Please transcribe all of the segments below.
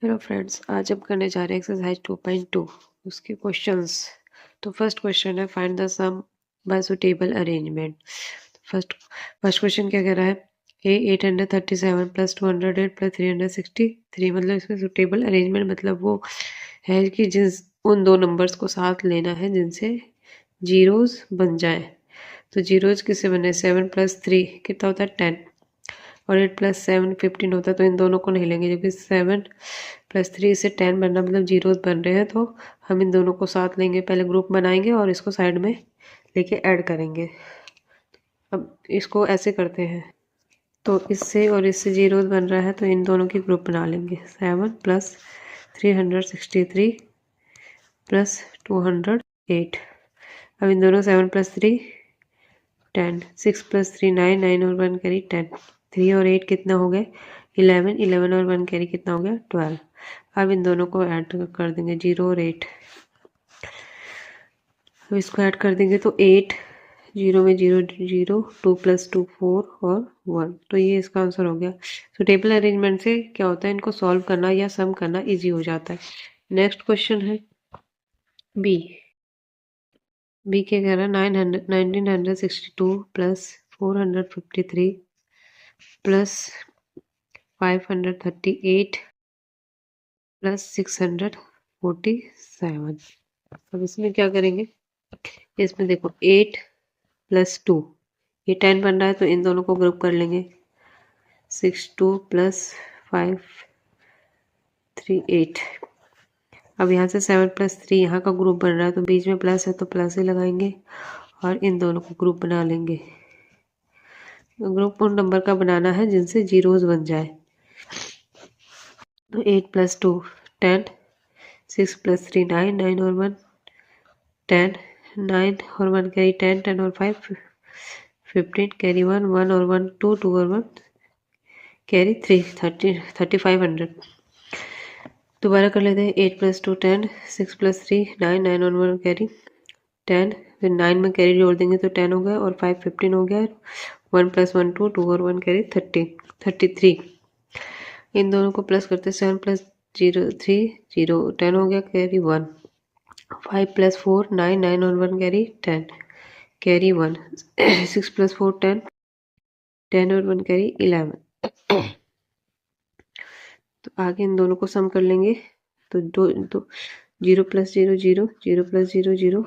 Hello friends, आज हम करने जा रहे हैं एक्सरसाइज 2.2 उसके क्वेश्चंस। तो फर्स्ट क्वेश्चन है find the sum by suitable arrangement. First first question क्या कह रहा है? ए 837 प्लस 208 प्लस 363, मतलब इसमें सुटेबल अरेंजमेंट मतलब वो है कि जिस उन दो नंबर्स को साथ लेना है जिनसे जीरोज बन जाए। तो जीरोज किससे बने? 7 + 3 कितना होता है? 10। और 8 + 7 15 होता है, तो इन दोनों को नहीं लेंगे, जबकि 7 + 3 से 10 बनना मतलब जीरोस बन रहे हैं, तो हम इन दोनों को साथ लेंगे। पहले ग्रुप बनाएंगे और इसको साइड में लेके ऐड करेंगे। अब इसको ऐसे करते हैं, तो इससे और इससे जीरोस बन रहा है, तो इन दोनों की ग्रुप बना लेंगे। 7 + 363 + 208। अब इन दोनों 7 + 3 10, 6 + 3 9, 9 और 1 कैरी 10, 3 और 8 कितना हो गए? 11, 11 और 1 कैरी कितना हो गया? 12। अब इन दोनों को ऐड कर देंगे, 0 और 8। अब इसको ऐड कर देंगे तो 8, 0 में 0 0, 2 + 2 4 और 1। तो ये इसका आंसर हो गया। तो टेबल अरेंजमेंट से क्या होता है, इनको सॉल्व करना या सम करना ईजी हो जाता है। नेक्स्ट क्वेश्चन है बी। बी क्या कह रहा है? 1962 + 453 + 538 + 647। अब इसमें क्या करेंगे? इसमें देखो 8 + 2, ये 10 बन रहा है, तो इन दोनों को ग्रुप कर लेंगे। 62 + 538। अब यहाँ से 7 + 3 यहाँ का ग्रुप बन रहा है, तो बीच में प्लस है तो प्लस ही लगाएंगे और इन दोनों को ग्रुप बना लेंगे। ग्रुप उन नंबर का बनाना है जिनसे जीरोस बन जाए। तो 8 + 2 10, 6 + 3 9, 9 और 1 10, 9 और 1 कैरी 10, 10 और 5 15 कैरी 1, 1 और 1 2, 2 और 1 कैरी 3 30 3500। दोबारा कर लेते हैं। 8 + 2 10, 6 + 3 9, 9 और 1 कैरी 10, फिर 9 में कैरी जोड़ देंगे तो 10 हो गया और 5 15 हो गया। 1 + 1 2, 2 और 1 कैरी 33। इन दोनों को प्लस करते हैं। 7 + 0 3 0, 10 हो गया कैरी 1। 5 + 4 9, 9 और 1 कैरी 10 कैरी 1। 6 + 4 10, 10 और 1 कैरी 11। तो आगे इन दोनों को सम कर लेंगे। तो 0 + 0 0, 0 + 0 0,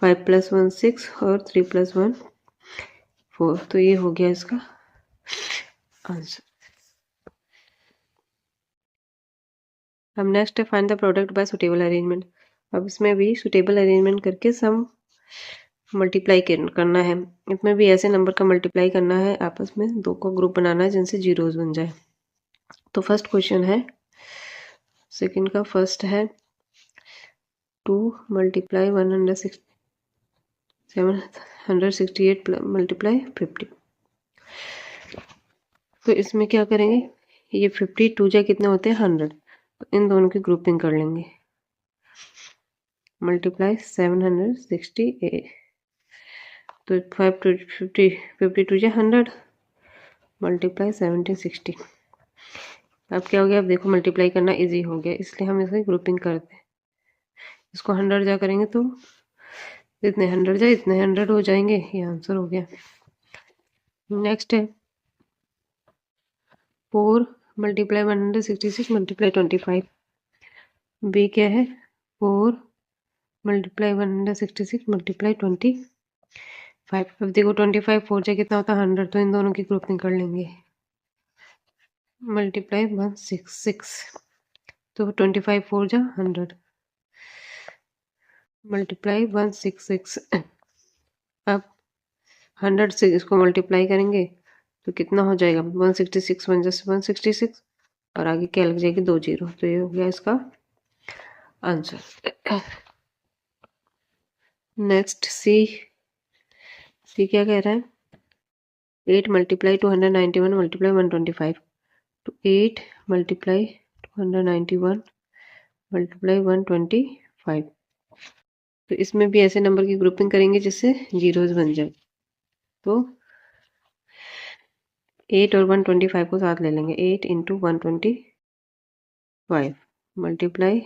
5 + 1 6 और 3 + 1 4। तो ये हो गया इसका आंसर। अब नेक्स्ट है find the product bye suitable arrangement. अब इसमें भी सुटेबल अरेंजमेंट करके सम मल्टीप्लाई करना है। इसमें भी ऐसे नंबर का मल्टीप्लाई करना है, आपस में दो का ग्रुप बनाना है जिनसे जीरोस बन जाए। तो फर्स्ट क्वेश्चन है, सेकंड का फर्स्ट है 2 × 768 × 50। तो इसमें क्या करेंगे? ये 50 2 जा कितने होते हैं? 100। तो इन दोनों की ग्रुपिंग कर लेंगे। मल्टीप्लाई 768, तो 5 2 50, 52 जा 100 मल्टीप्लाई 1760। अब क्या हो गया? अब देखो मल्टीप्लाई करना इजी हो गया, इसलिए हम इसे ग्रुपिंग करते हैं। इसको 100 जा करेंगे तो इतने 100 जा इतने 100 हो जाएंगे। ये आंसर हो गया। नेक्स्ट है 4 × 166 × 25। बी क्या है? 4 × 166 × 25। अब देखो 25 4 जा कितना होता है? 100। तो इन दोनों की ग्रुपिंग कर लेंगे। मल्टीप्लाई 166, तो 25 4 जा 100 मल्टीप्लाई 166। अब 100 से इसको मल्टीप्लाई करेंगे तो कितना हो जाएगा? 166 1 जा 166 और आगे क्या लग जाएगी? 2 0। तो ये हो गया इसका आंसर। नेक्स्ट सी। सी क्या कह रहा है? 8 × 291 × 125। तो 8 × 291 × 125। तो इसमें भी ऐसे नंबर की ग्रुपिंग करेंगे जिससे जीरोस बन जाए। तो 8 और 125 को साथ ले लेंगे। 8 × 125 5 मल्टीप्लाई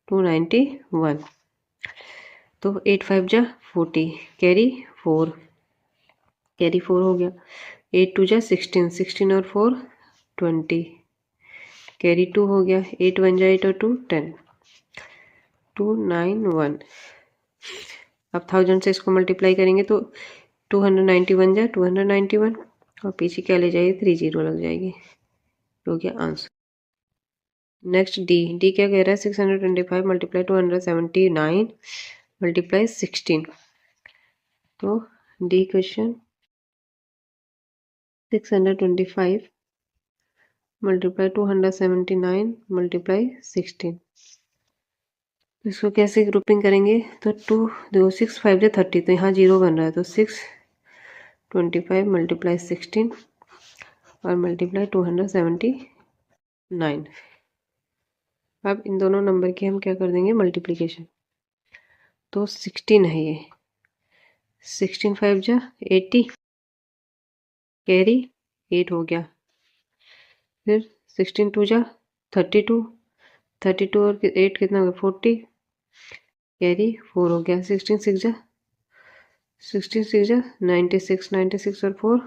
291, तो 8 5 जा 40, कैरी 4, कैरी 4 हो गया। 8 2 जा 16, 16 और 4 20, कैरी 2 हो गया। 8 1 जा 8 और 2 10, 291। अब 1000 से इसको मल्टीप्लाई करेंगे तो 291 जा 291 और पीछे क्या ले जाएगी, 3 0 लग जाएगी, हो गया आंसर। नेक्स्ट डी क्या कह रहा है, 625 मल्टीप्लाई 279 मल्टीप्लाई 16, तो डी क्वेश्चन 625 मल्टीप्लाई 279 मल्टीप्लाई 16, इसको कैसे ग्रुपिंग करेंगे, तो 2 देखो 6 5 जा 30, तो यहाँ 0 बन रहा है, तो 625 मल्टीप्लाई 16 और मल्टीप्लाई 279। अब इन दोनों नंबर की हम क्या कर देंगे, मल्टीप्लिकेशन, तो 16 है ये, 16 5 जा 80, कैरी 8 हो गया। फिर 16 2 जा 32, 32 और 8 कितना हो गया, 40, कैरी 4 हो गया। 16 6 जा 96, 96 और 4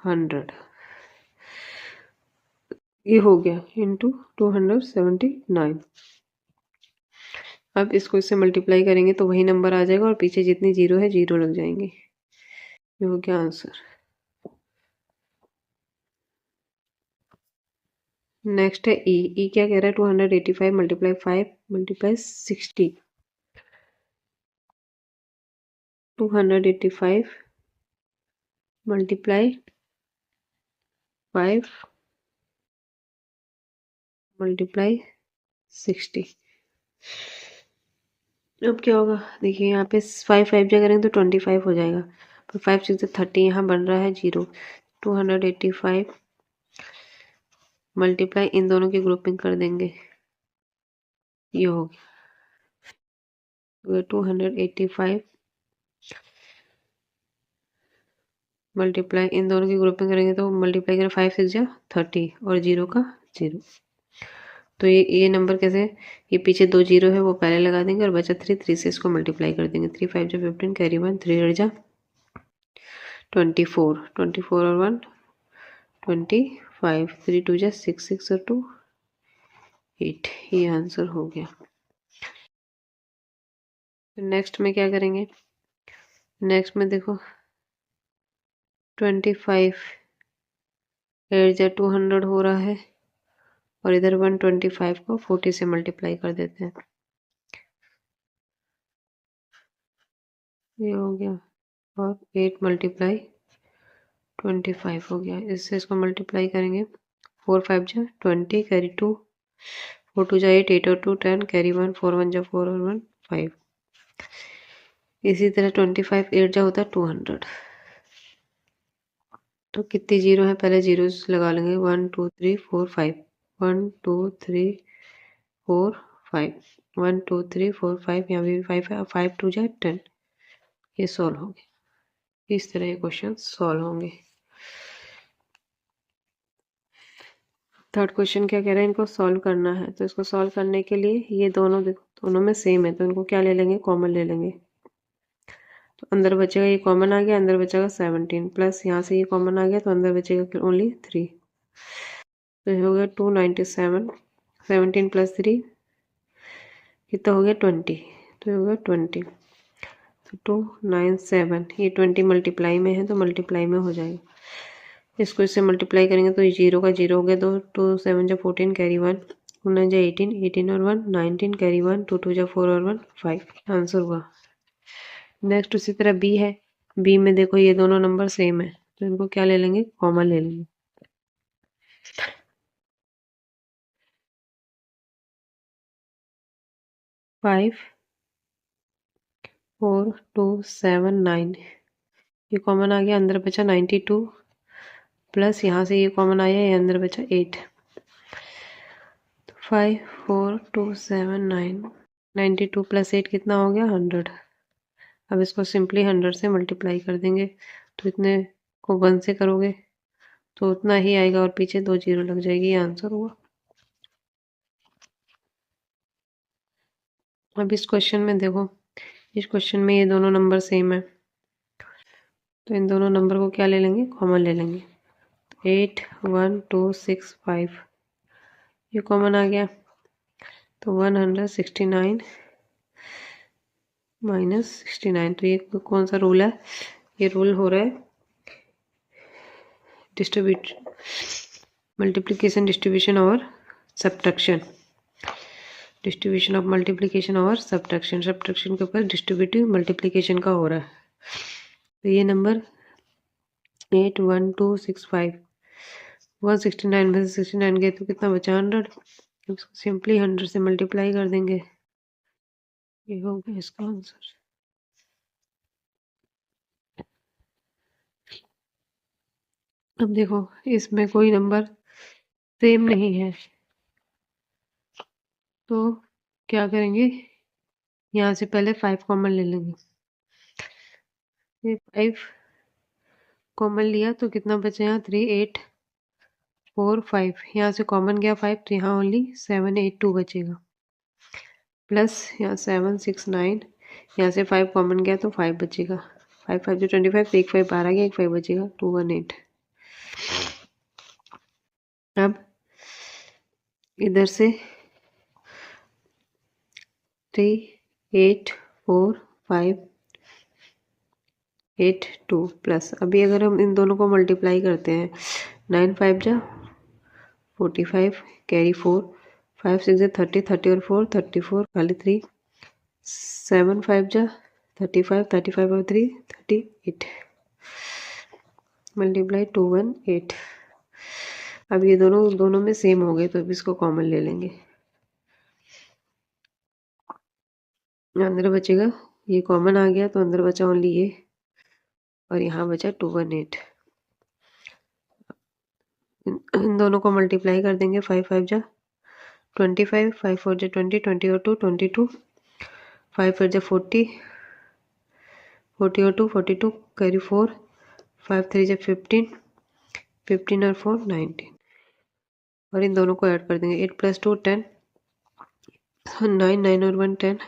100, ये हो गया इंटू 279। अब इसको इससे मल्टीप्लाई करेंगे तो वही नंबर आ जाएगा और पीछे जितनी जीरो है जीरो लग जाएंगे, ये हो गया आंसर। नेक्स्ट है ई क्या कह रहा है, 285 मल्टीप्लाई 5 मल्टीप्लाई 60, 285 मल्टीप्लाई 5 मल्टीप्लाई 60। अब क्या होगा, देखिए यहाँ पे 5 5 जगह करेंगे तो 25 हो जाएगा, पर 5 6 30, यहाँ बन रहा है 0। 285 मल्टीप्लाई इन दोनों की ग्रुपिंग कर देंगे, ये हो गया 285 मल्टीप्लाई इन दोनों की ग्रुपिंग करेंगे तो मल्टीप्लाई करें 5 6 जा 30 और 0 का 0, तो ये नंबर कैसे, ये पीछे 2 0 है वो पहले लगा देंगे और बचा 3, 3 से इसको मल्टीप्लाई कर देंगे। 3 5 जा 15, कैरी 1, 3 8 जा 24, 24 और 1 25, 3 2 जा 6, 6 और 2 8, ये आंसर हो गया। नेक्स्ट में क्या करेंगे, नेक्स्ट में देखो 25 8 जा 200 हो रहा है और इधर 125 को 40 से मल्टीप्लाई कर देते हैं, ये हो गया, और 8 मल्टीप्लाई 25 हो गया। इससे इसको मल्टीप्लाई करेंगे, 4 5 जा 20, कैरी 2, 4 2 जा 8, 8 और 2 10, कैरी 1, 4 1 जा 4 और 1 5। इसी तरह 25 8 जा होता है 200, तो कितनी जीरो है, पहले जीरो लगा लेंगे, 1 2 3 4 5, 1 2 3 4 5, 1 2 3 4 5, यहाँ भी 5 है, 5 2 जा 10, ये सॉल्व होंगे। इस तरह ये क्वेश्चन सॉल्व होंगे। थर्ड क्वेश्चन क्या कह रहा है, इनको सॉल्व करना है, तो इसको सॉल्व करने के लिए ये दोनों देखो दोनों में सेम है, तो इनको क्या ले लेंगे, कॉमन ले लेंगे, तो अंदर बचेगा, ये कॉमन आ गया, अंदर बचेगा 17 प्लस यहाँ से ये कॉमन आ गया तो अंदर बचेगा ओनली 3, तो ये हो गया 297, 17 प्लस 3 कितना हो गया 20, तो ये हो गया 20, तो 297, ये 20 मल्टीप्लाई में है तो मल्टीप्लाई में हो जाएगा, इसको इससे मल्टीप्लाई करेंगे तो ये 0 का 0 हो गया, तो 2 7 जा 14, कैरी 1, 2 9 जा 18, 18 और 1 19, कैरी 1, 2 2 जा 4 और 1 5, आंसर हुआ। नेक्स्ट उसी तरह बी है, बी में देखो ये दोनों नंबर सेम है, तो इनको क्या ले लेंगे, कॉमन ले लेंगे, 5 4 2 7 9, ये कॉमन आ गया, अंदर बचा 92 प्लस यहाँ से ये कॉमन आया, ये अंदर बचा 8, 5 4 2 7 9, 92 प्लस 8 कितना हो गया 100। अब इसको सिंपली 100 से मल्टीप्लाई कर देंगे, तो इतने को 1 से करोगे तो उतना ही आएगा और पीछे 2 जीरो लग जाएगी, ये आंसर हुआ। अब इस क्वेश्चन में देखो, इस क्वेश्चन में ये दोनों नंबर सेम है, तो इन दोनों नंबर को क्या ले लेंगे, कॉमन ले लेंगे। 8 1 2 6 5 ये कॉमन आ गया, तो 169 माइनस 69, तो ये कौन सा रूल है, ये रूल हो रहा है डिस्ट्रीब्यूट मल्टीप्लिकेशन डिस्ट्रीब्यूशन और सब्ट्रैक्शन, डिस्ट्रीब्यूशन ऑफ मल्टीप्लिकेशन और सब्ट्रैक्शन, सब्ट्रैक्शन के ऊपर डिस्ट्रीब्यूटिव मल्टीप्लिकेशन का हो रहा है। तो ये नंबर 8 1 2 6 5 169 में से 69 गए तो कितना बचा 100, इसको सिंपली 100 से मल्टीप्लाई कर देंगे, ये हो गया इसका आंसर। अब देखो इसमें कोई नंबर सेम नहीं है, तो क्या करेंगे, यहाँ से पहले 5 कॉमन ले लेंगे, ये 5 कॉमन लिया तो कितना बचे यहाँ 3 8 4 5, यहाँ से कॉमन गया 5 तो यहाँ ओनली 7 8 2 बचेगा, प्लस यहाँ 7 6 9, यहाँ से 5 कॉमन गया तो 5 बचेगा, 5 5 जो 25, एक 5 बाहर आ गया, एक 5 बचेगा 2 1 8। अब इधर से 3 8 4 5 8 2 प्लस, अभी अगर हम इन दोनों को मल्टीप्लाई करते हैं, 9 5 जा 45 कैरी 4 5 6 जा 30 30 और 4 34 खाली 3 7 5 जा 35 35 और 3 38 मल्टीप्लाई 2 1 8। अब ये दोनों में सेम हो गए तो अब इसको कॉमन ले लेंगे, अंदर बचेगा, ये कॉमन आ गया तो अंदर बचा ओनली ये, और यहाँ बचा 2 1 8। इन दोनों को मल्टीप्लाई कर देंगे, 5 5 जा 25 5 4 जा 20 20 और 2 22 5 4 जा 40 40 और 2 42 कैरी 4 5 3 जा 15 15 और 4 19, और इन दोनों को ऐड कर देंगे, 8 + 2 10 9 9 और 1 10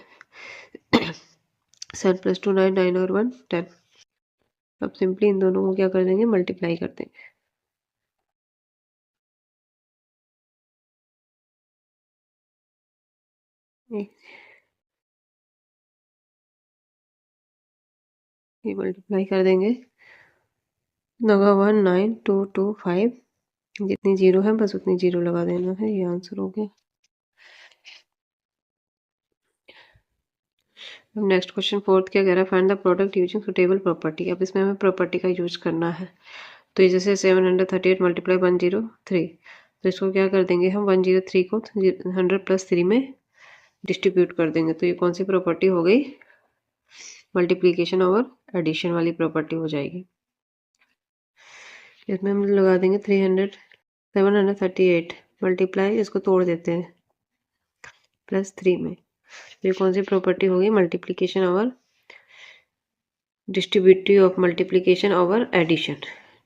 7 + 2 9 9 और 1 10। अब सिंपली इन दोनों को क्या कर देंगे, मल्टीप्लाई कर देंगे, ये मल्टीप्लाई कर देंगे, 1 9 2 2 5, जितनी जीरो है बस उतनी जीरो लगा देना है, ये आंसर हो गया। अब नेक्स्ट क्वेश्चन फोर्थ क्या कह रहा है, find the product using suitable property. अब इसमें हमें प्रॉपर्टी का यूज करना है, तो ये जैसे 738 मल्टीप्लाई 103, तो इसको क्या कर देंगे हम 103 को 100 + 3 में डिस्ट्रीब्यूट कर देंगे, तो ये कौन सी प्रॉपर्टी हो गई, मल्टीप्लीकेशन और एडिशन वाली प्रॉपर्टी हो जाएगी। इसमें हम लगा देंगे 738 मल्टीप्लाई, इसको तोड़ देते हैं +3 में, तो ये कौन सी प्रॉपर्टी होगी, मल्टीप्लीकेशन और distributive of multiplication over addition,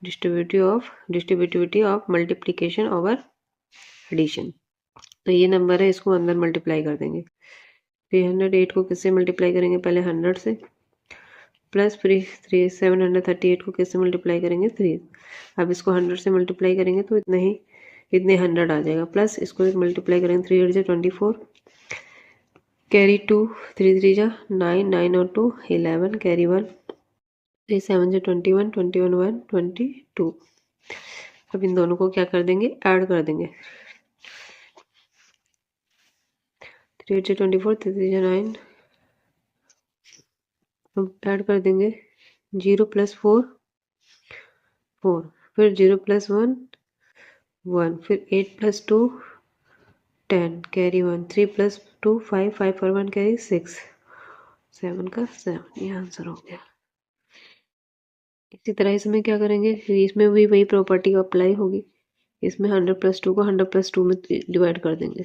distributivity of multiplication over addition. तो ये नंबर है, इसको अंदर मल्टीप्लाई कर देंगे, 308 को किससे मल्टीप्लाई करेंगे, पहले 100 से, प्लस फिर 738 को किससे मल्टीप्लाई करेंगे 3, अब इसको 100 से मल्टीप्लाई करेंगे तो इतने 100 आ जाएगा, प्लस इसको मल्टीप्लाई करेंगे 3 8 से 24 कैरी 2 3 3 जा 9 9 और 2 11 कैरी 1 3 7 से 21 21 1 22। अब इन दोनों को क्या कर देंगे, ऐड कर देंगे, 3 8 से 24 3 3 जा 9, अब ऐड कर देंगे 0 + 4 4, फिर 0 + 1 1, फिर 8 + 2 10 कैरी 1 3 + 2 5 5 और 1 कैरी 6 7 का 7, ये आंसर हो गया। इसी तरह इसमें क्या करेंगे, इसमें भी वही प्रॉपर्टी अप्लाई होगी, इसमें 100 + 2 को 100 + 2 में डिवाइड कर देंगे,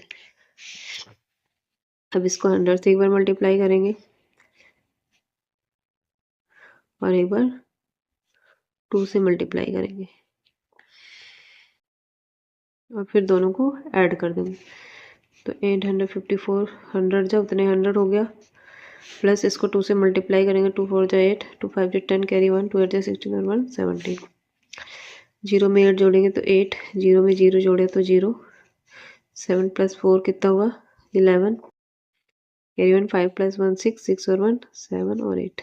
अब इसको 100 से एक बार मल्टीप्लाई करेंगे और एक बार 2 से मल्टीप्लाई करेंगे और फिर दोनों को ऐड कर देंगे, तो 854 100 जा उतने 100 हो गया, प्लस इसको 2 से मल्टीप्लाई करेंगे, 2 4 जा 8, 2 5 जा 10, कैरी 1, 2 8 जा 16 और 1 17। जीरो में 8 जोड़ेंगे तो 8, जीरो में 0 जोड़े तो 0, 7 + 4 कितना हुआ 11, कैरी 1, 5 + 1 6, 6 और 1 7 और 8।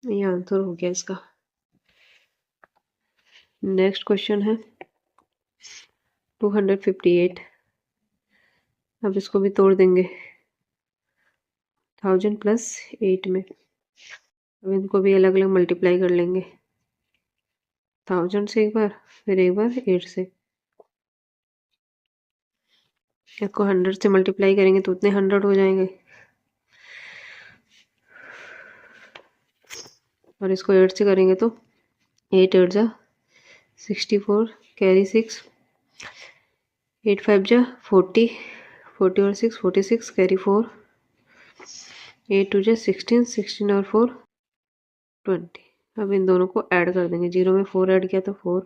ये आंसर हो गया इसका। नेक्स्ट क्वेश्चन है 258। अब इसको भी तोड़ देंगे 1000 + 8 में। अब इनको भी अलग अलग मल्टीप्लाई कर लेंगे, 1000 से एक बार, फिर एक बार 8 से। इसको 100 से मल्टीप्लाई करेंगे तो उतने 100 हो जाएंगे, और इसको 8 से करेंगे तो 8 8 जा 64, कैरी 6, 8 5 जा 40, 40 और 6 46, कैरी 4, 8 2 जा 16, 16 और 4 20। अब इन दोनों को ऐड कर देंगे, 0 में 4 ऐड किया तो 4,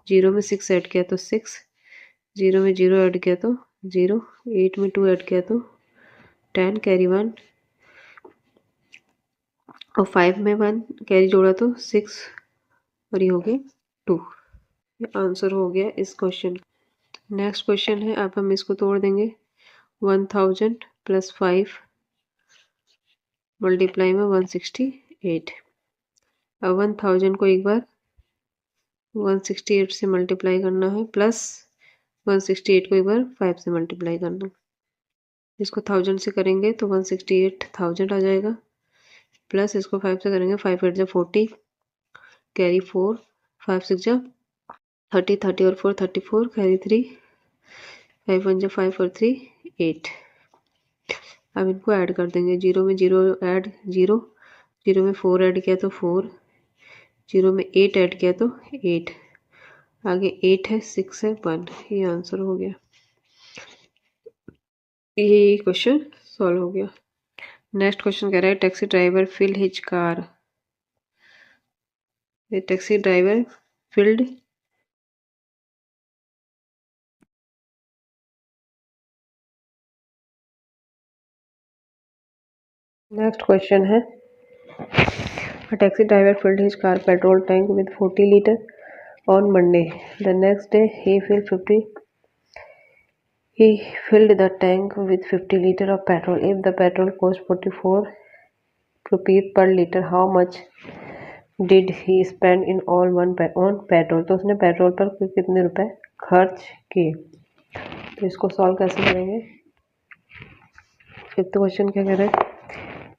0 में 6 ऐड किया तो 6, 0 में 0 ऐड किया तो 0, 8 में 2 ऐड किया तो 10, कैरी 1, और 5 में 1 कैरी जोड़ा तो 6, और ये हो गया 2। ये आंसर हो गया इस क्वेश्चन। नेक्स्ट क्वेश्चन है, अब हम इसको तोड़ देंगे 1000 + 5 मल्टीप्लाई में 168। अब 1000 को एक बार 168 से मल्टीप्लाई करना है, प्लस 168 को एक बार 5 से मल्टीप्लाई करना है। इसको 1000 से करेंगे तो 168,000 आ जाएगा, प्लस इसको 5 से करेंगे, 5 8 जा 40, कैरी 4, 5 6 जा 30, 30 और 4 34, कैरी 3, 5 1 जा 5 और 3 8। अब इनको ऐड कर देंगे, 0 में 0 ऐड 0, 0 में 4 ऐड किया तो 4, 0 में 8 ऐड किया तो 8, आगे 8 है 6 है 1। ये आंसर हो गया, ये क्वेश्चन सॉल्व हो गया। नेक्स्ट क्वेश्चन कह रहा है taxi driver fill his car. Taxi driver filled next question है a taxi driver filled his car petrol tank with 40 liter on Monday. The next day he filled the tank with 50 liter of petrol. If the petrol cost 44 rupees per liter, how much did he spend in all on petrol? तो उसने petrol पर कितने रुपए खर्च किए। तो इसको solve कैसे करेंगे। फिफ्थ क्वेश्चन क्या कह रहा है,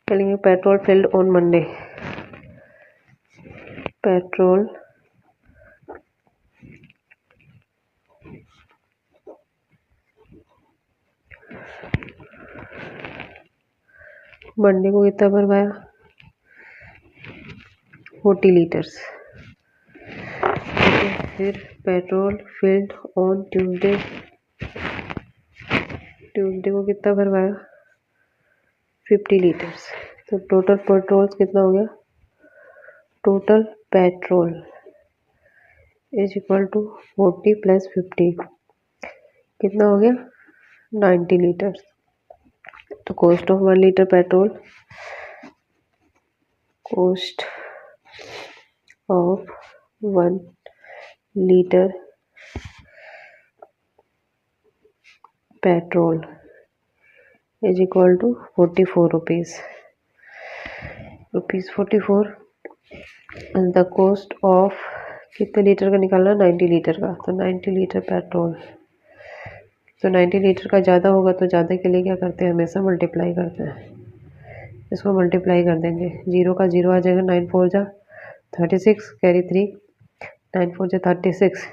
चलेंगे petrol field on Monday. Petrol Monday को कितना भरवाया 40 लीटर्स। फिर petrol field on Tuesday, Tuesday को कितना भरवाया 50 लीटर्स। तो टोटल पेट्रोल कितना हो गया, total petrol is equal to 40 + 50 कितना हो गया 90 लीटर्स। तो cost of 1 litre petrol, cost of 1 litre petrol is equal to 44 rupees. 44 the cost of कितने लीटर का निकालना 90 लीटर का। तो 90 लीटर पेट्रोल, तो 90 लीटर का ज़्यादा होगा तो ज़्यादा के लिए क्या करते हैं हमेशा मल्टीप्लाई करते हैं। इसको मल्टीप्लाई कर देंगे, 0 का 0 आ जाएगा, 9 4 जा 36, कैरी 3, 9 4 जा 36,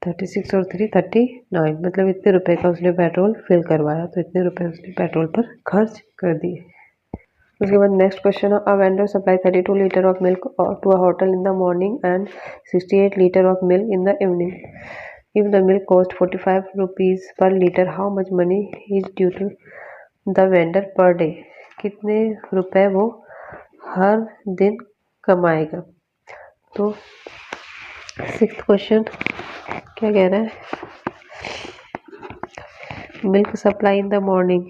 36 और 3 39, मतलब इतने रुपए का उसने पेट्रोल फिल करवाया। तो इतने रुपए उसने पेट्रोल पर खर्च कर दिए। उसके बाद नेक्स्ट क्वेश्चन है, a vendor supply 32 litre of milk to a hotel in the morning and 68 litre of milk in the evening. If the milk cost 45 rupees per litre, how much money is due to the vendor per day. कितने रुपए वो हर दिन कमाएगा। तो sixth question क्या कह रहा है, milk supply in the morning,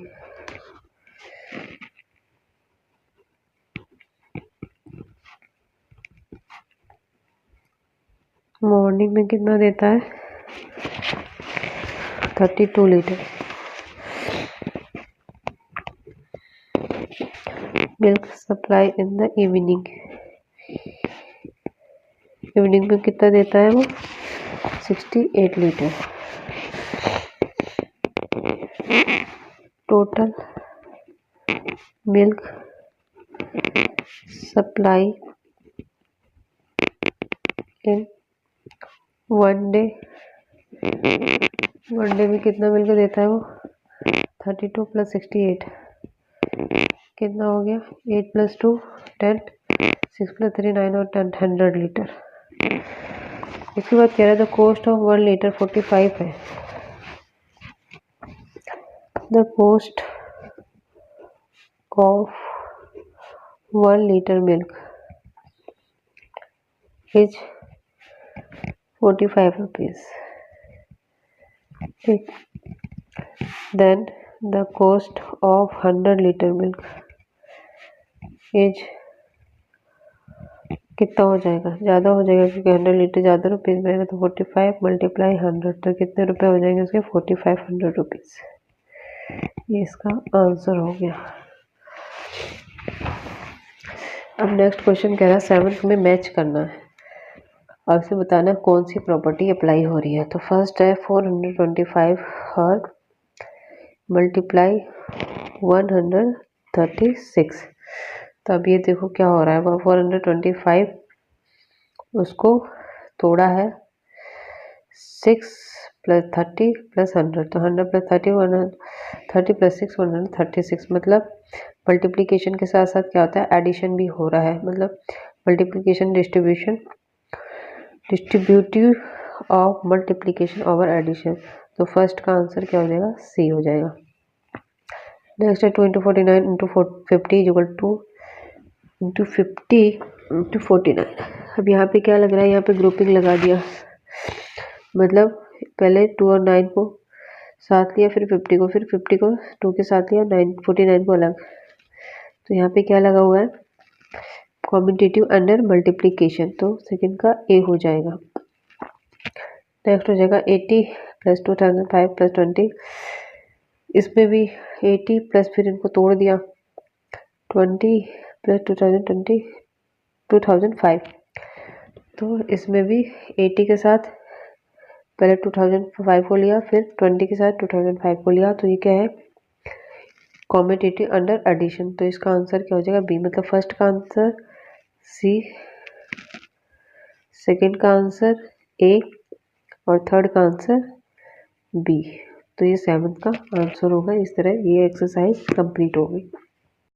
morning में कितना देता है 32 litre. Milk supply in the evening, evening में कितना देता है वो 68 litre. Total milk supply in one day, one day में कितना मिल्क देता है वो 32 + 68 कितना हो गया 8 + 2 10, 6 + 3 9 और 10 100 लीटर। इसके बाद कह रहा है द कॉस्ट ऑफ 1 लीटर 45 है। The cost of 1 litre milk is 45 rupees. ठीक, then the cost of 100 litre milk is कितना हो जाएगा, ज़्यादा हो जाएगा क्योंकि 100 लीटर ज़्यादा रुपीज़ में आएगा, तो 45 × 100 तो कितने रुपए हो जाएंगे उसके 4500 रुपीज़। ये इसका आंसर हो गया। अब नेक्स्ट क्वेश्चन कह रहा है 7th में मैच करना है, आपसे बताना है कौन सी प्रॉपर्टी अप्लाई हो रही है। तो फर्स्ट है 425 और मल्टीप्लाई 136। तो अब ये देखो क्या हो रहा है, वो 425 उसको तोड़ा है 6 + 30 + 100, तो 100 + 30 130 + 6 136। मतलब मल्टीप्लिकेशन के साथ साथ क्या होता है एडिशन भी हो रहा है, मतलब multiplication distributive of multiplication over addition. तो फर्स्ट का आंसर क्या हो जाएगा सी हो जाएगा। नेक्स्ट है 2 × 49 × 50 = 2 × 50 × 49। अब यहाँ पे क्या लग रहा है, यहाँ पे ग्रुपिंग लगा दिया, मतलब पहले 2 और 9 को साथ लिया, फिर 50 को, फिर 50 को 2 के साथ लिया, 49 को अलग। तो यहाँ पे क्या लगा हुआ है कॉम्बिनेटिव अंडर मल्टीप्लिकेशन, तो सेकंड का ए हो जाएगा। नेक्स्ट हो जाएगा 80 + 2005 + 20, इसमें भी 80 प्लस फिर इनको तोड़ दिया 20 + 2005, तो इसमें भी 80 के साथ पहले 2005 को लिया, फिर 20 के साथ 2005 को लिया, तो ये क्या है कॉम्बिनेटिव अंडर एडिशन। तो इसका आंसर क्या हो जाएगा बी, मतलब फर्स्ट का आंसर सी, सेकंड का आंसर ए और थर्ड का आंसर बी। तो ये 7th का आंसर होगा। इस तरह ये एक्सरसाइज कंप्लीट हो गई।